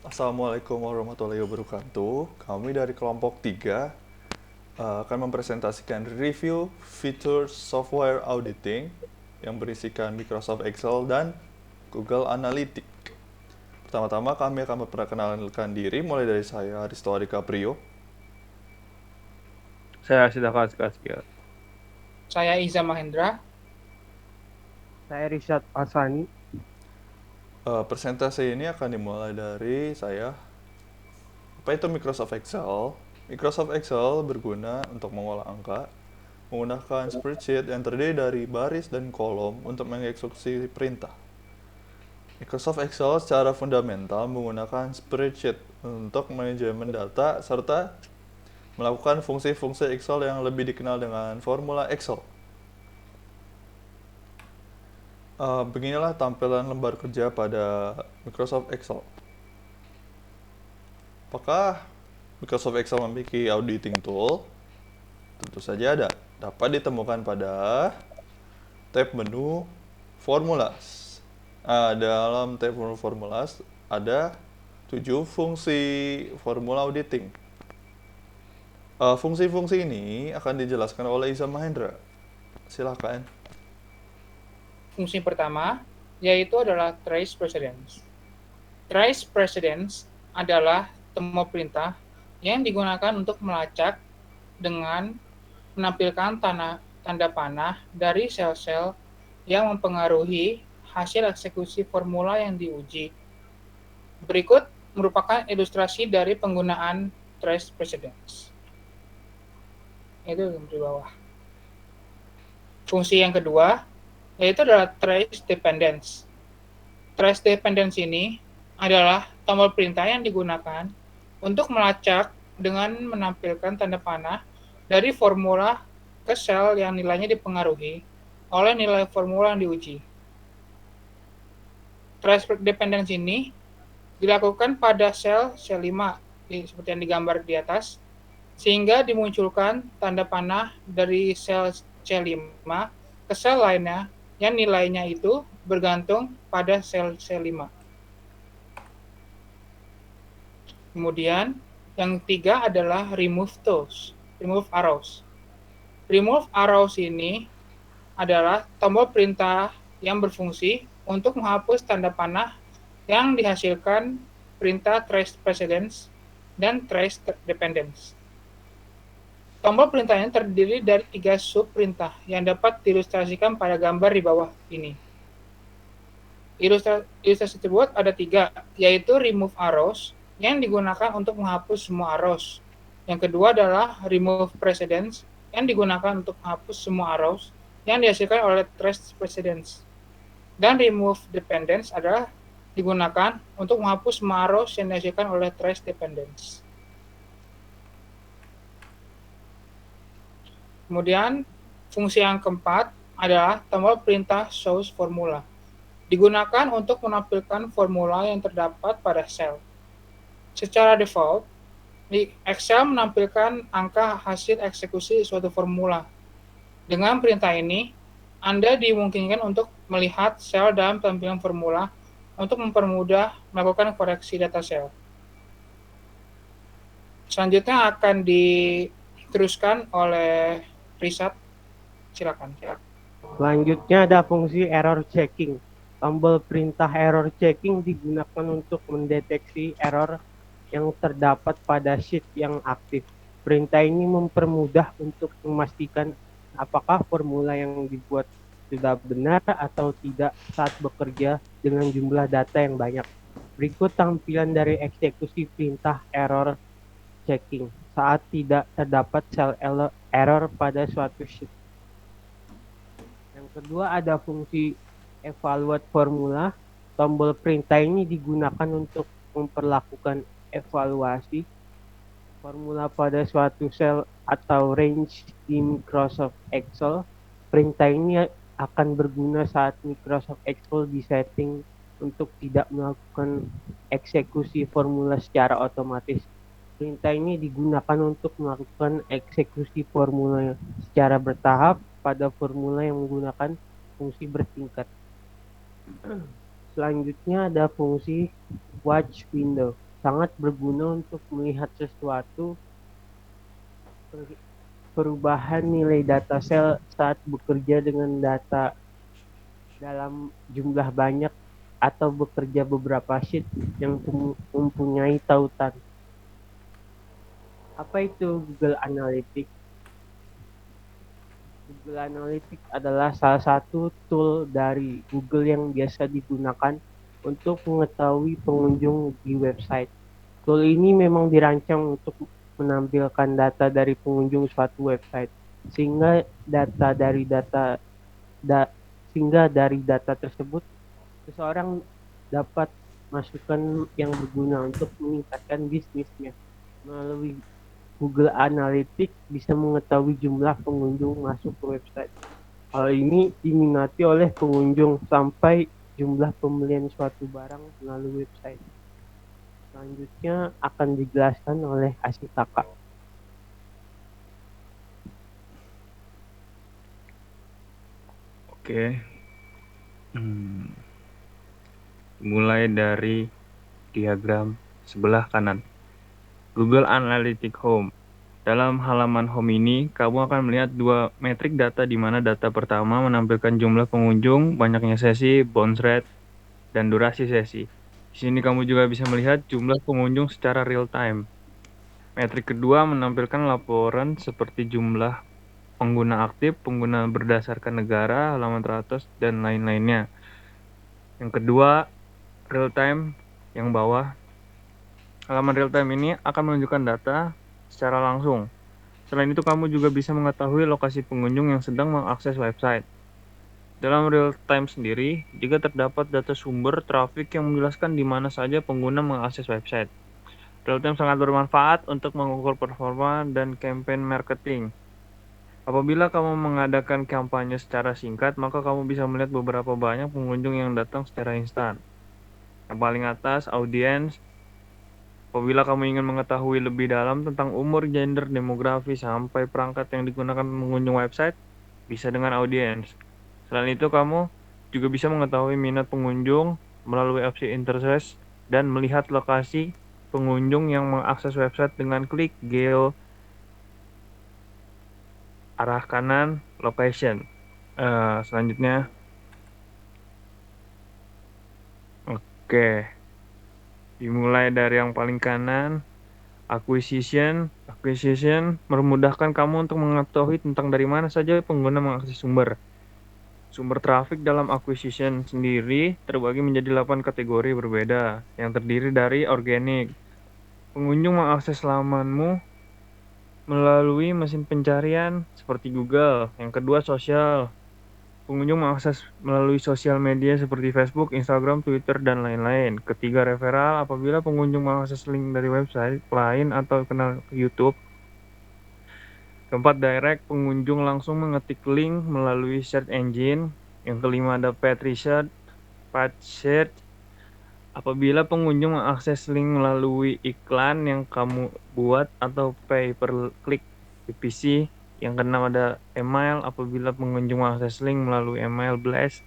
Assalamualaikum warahmatullahi wabarakatuh. Kami dari kelompok 3 akan mempresentasikan review fitur software auditing yang berisikan Microsoft Excel dan Google Analytics. Pertama-tama kami akan memperkenalkan diri mulai dari saya Risto Adi Caprio. Saya sudah Kaskia. Saya Iza Mahendra. Saya Richard Asani. Presentasi ini akan dimulai dari saya. Apa itu Microsoft Excel? Microsoft Excel berguna untuk mengolah angka, menggunakan spreadsheet yang terdiri dari baris dan kolom untuk mengeksekusi perintah. Microsoft Excel secara fundamental menggunakan spreadsheet untuk manajemen data serta melakukan fungsi-fungsi Excel yang lebih dikenal dengan formula Excel. Beginilah tampilan lembar kerja pada Microsoft Excel. Apakah Microsoft Excel memiliki auditing tool? Tentu saja ada. Dapat ditemukan pada tab menu Formulas. Dalam tab menu Formulas ada 7 fungsi formula auditing. Fungsi-fungsi ini akan dijelaskan oleh Iza Mahendra. Silakan. Fungsi pertama yaitu adalah trace precedence. Trace precedence adalah tombol perintah yang digunakan untuk melacak dengan menampilkan tanda panah dari sel-sel yang mempengaruhi hasil eksekusi formula yang diuji. Berikut merupakan ilustrasi dari penggunaan trace precedence. Itu di bawah. Fungsi yang kedua yaitu adalah trace dependence. Trace dependence ini adalah tombol perintah yang digunakan untuk melacak dengan menampilkan tanda panah dari formula ke sel yang nilainya dipengaruhi oleh nilai formula yang diuji. Trace dependence ini dilakukan pada sel 5 seperti yang digambar di atas, sehingga dimunculkan tanda panah dari sel C5 ke sel lainnya yang nilainya itu bergantung pada sel C5. Kemudian yang ketiga adalah remove arrows. Remove arrows ini adalah tombol perintah yang berfungsi untuk menghapus tanda panah yang dihasilkan perintah trace precedence dan trace dependence. Tombol perintah ini terdiri dari 3 sub perintah yang dapat diilustrasikan pada gambar di bawah ini. Ilustrasi tersebut ada 3, yaitu remove arrows yang digunakan untuk menghapus semua arrows. Yang kedua adalah remove precedence yang digunakan untuk menghapus semua arrows yang dihasilkan oleh trace precedence. Dan remove dependence adalah digunakan untuk menghapus semua arrows yang dihasilkan oleh trace dependence. Kemudian fungsi yang keempat adalah tombol perintah shows formula. Digunakan untuk menampilkan formula yang terdapat pada sel. Secara default, Excel menampilkan angka hasil eksekusi suatu formula. Dengan perintah ini, Anda dimungkinkan untuk melihat sel dalam tampilan formula untuk mempermudah melakukan koreksi data sel. Selanjutnya akan diteruskan oleh Risat. Silakan. Selanjutnya ada fungsi error checking. Tombol perintah error checking digunakan untuk mendeteksi error yang terdapat pada sheet yang aktif. Perintah ini mempermudah untuk memastikan apakah formula yang dibuat sudah benar atau tidak saat bekerja dengan jumlah data yang banyak. Berikut tampilan dari eksekusi perintah error checking saat tidak terdapat sel error pada suatu sheet. Yang kedua ada fungsi evaluate formula. Tombol perintah ini digunakan untuk memperlakukan evaluasi formula pada suatu sel atau range di Microsoft Excel. Perintah ini akan berguna saat Microsoft Excel disetting untuk tidak melakukan eksekusi formula secara otomatis. Perintah ini digunakan untuk melakukan eksekusi formula secara bertahap pada formula yang menggunakan fungsi bertingkat. Selanjutnya ada fungsi watch window. sangat berguna untuk melihat sesuatu perubahan nilai data sel saat bekerja dengan data dalam jumlah banyak atau bekerja beberapa sheet yang mempunyai tautan. Apa itu Google Analytics? Google Analytics adalah salah satu tool dari Google yang biasa digunakan untuk mengetahui pengunjung di website. Tool ini memang dirancang untuk menampilkan data dari pengunjung suatu website, sehingga da- dari data tersebut seseorang dapat masukan yang berguna untuk meningkatkan bisnisnya. Melalui Google Analytics bisa mengetahui jumlah pengunjung masuk ke website. Hal ini diminati oleh pengunjung sampai jumlah pembelian suatu barang melalui website. Selanjutnya akan dijelaskan oleh Asitaka. Oke. Mulai dari diagram sebelah kanan. Google Analytics Home. Dalam halaman home ini, kamu akan melihat dua metrik data di mana data pertama menampilkan jumlah pengunjung, banyaknya sesi, bounce rate, dan durasi sesi. Di sini kamu juga bisa melihat jumlah pengunjung secara real time. Metrik kedua menampilkan laporan seperti jumlah pengguna aktif, pengguna berdasarkan negara, halaman teratas, dan lain-lainnya. Yang kedua, real time yang bawah. Halaman real time ini akan menunjukkan data secara langsung. Selain itu, kamu juga bisa mengetahui lokasi pengunjung yang sedang mengakses website. Dalam real time sendiri, jika terdapat data sumber trafik yang menjelaskan di mana saja pengguna mengakses website. Real time sangat bermanfaat untuk mengukur performa dan campaign marketing. Apabila kamu mengadakan kampanye secara singkat, maka kamu bisa melihat beberapa banyak pengunjung yang datang secara instan. Yang paling atas, audiens. Apabila kamu ingin mengetahui lebih dalam tentang umur, gender, demografi, sampai perangkat yang digunakan pengunjung website, bisa dengan audiens. Selain itu, kamu juga bisa mengetahui minat pengunjung melalui opsi interest dan melihat lokasi pengunjung yang mengakses website dengan klik geo arah kanan location. Selanjutnya, oke, dimulai dari yang paling kanan. Acquisition memudahkan kamu untuk mengetahui tentang dari mana saja pengguna mengakses sumber. Sumber trafik dalam acquisition sendiri terbagi menjadi 8 kategori berbeda yang terdiri dari organik. Pengunjung mengakses lamanmu melalui mesin pencarian seperti Google. Yang kedua, sosial. Pengunjung mengakses melalui sosial media seperti Facebook, Instagram, Twitter, dan lain-lain. Ketiga, referral. Apabila pengunjung mengakses link dari website lain atau kenal YouTube. Keempat, direct. Pengunjung langsung mengetik link melalui search engine. Yang kelima, ada paid research. Paid search. Apabila pengunjung mengakses link melalui iklan yang kamu buat atau pay per click PPC. Yang keenam ada email, apabila pengunjung mengakses link melalui email blast.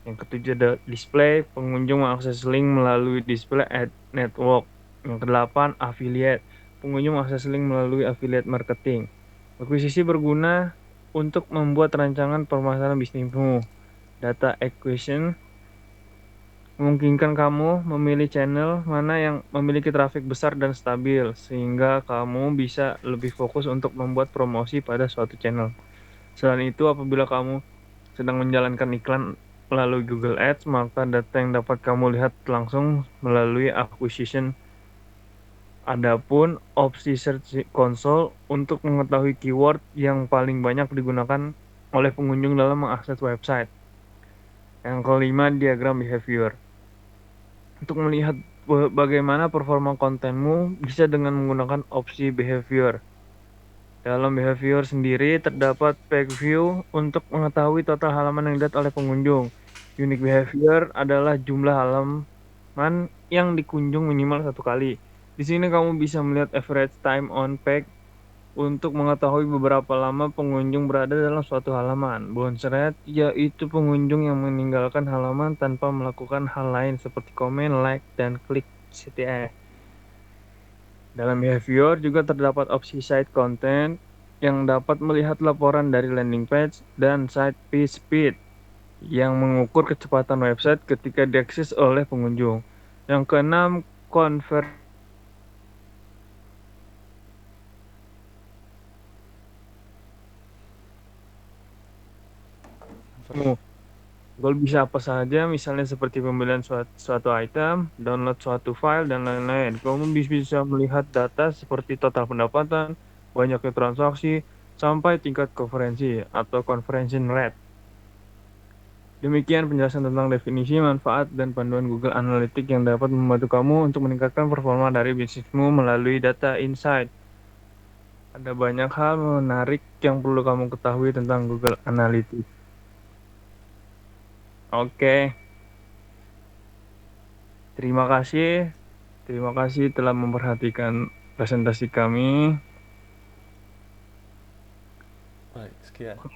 Yang ketujuh ada display, pengunjung mengakses link melalui display ad network. Yang kedelapan, affiliate, pengunjung mengakses link melalui affiliate marketing. Akuisisi berguna untuk membuat rancangan permasalahan bisnismu. Data acquisition memungkinkan kamu memilih channel mana yang memiliki trafik besar dan stabil, sehingga kamu bisa lebih fokus untuk membuat promosi pada suatu channel. Selain itu, apabila kamu sedang menjalankan iklan melalui Google Ads, maka data yang dapat kamu lihat langsung melalui acquisition. Adapun opsi Search Console untuk mengetahui keyword yang paling banyak digunakan oleh pengunjung dalam mengakses website. Yang kelima, diagram behavior. Untuk melihat bagaimana performa kontenmu bisa dengan menggunakan opsi behavior. Dalam behavior sendiri terdapat page view untuk mengetahui total halaman yang dilihat oleh pengunjung. Unique behavior adalah jumlah halaman yang dikunjung minimal satu kali. Di sini kamu bisa melihat average time on page untuk mengetahui beberapa lama pengunjung berada dalam suatu halaman. Bounce rate yaitu pengunjung yang meninggalkan halaman tanpa melakukan hal lain seperti komen, like, dan klik CTA. Dalam behavior juga terdapat opsi site content yang dapat melihat laporan dari landing page dan site page speed yang mengukur kecepatan website ketika diakses oleh pengunjung. Yang keenam, conversion. Goal bisa apa saja, misalnya seperti pembelian suatu item, download suatu file, dan lain-lain. Kamu bisa melihat data seperti total pendapatan, banyaknya transaksi, sampai tingkat konferensi atau conversion rate. Demikian penjelasan tentang definisi, manfaat, dan panduan Google Analytics yang dapat membantu kamu untuk meningkatkan performa dari bisnismu melalui data insight. Ada banyak hal menarik yang perlu kamu ketahui tentang Google Analytics. Oke. Terima kasih. Terima kasih telah memperhatikan presentasi kami. Baik, sekian.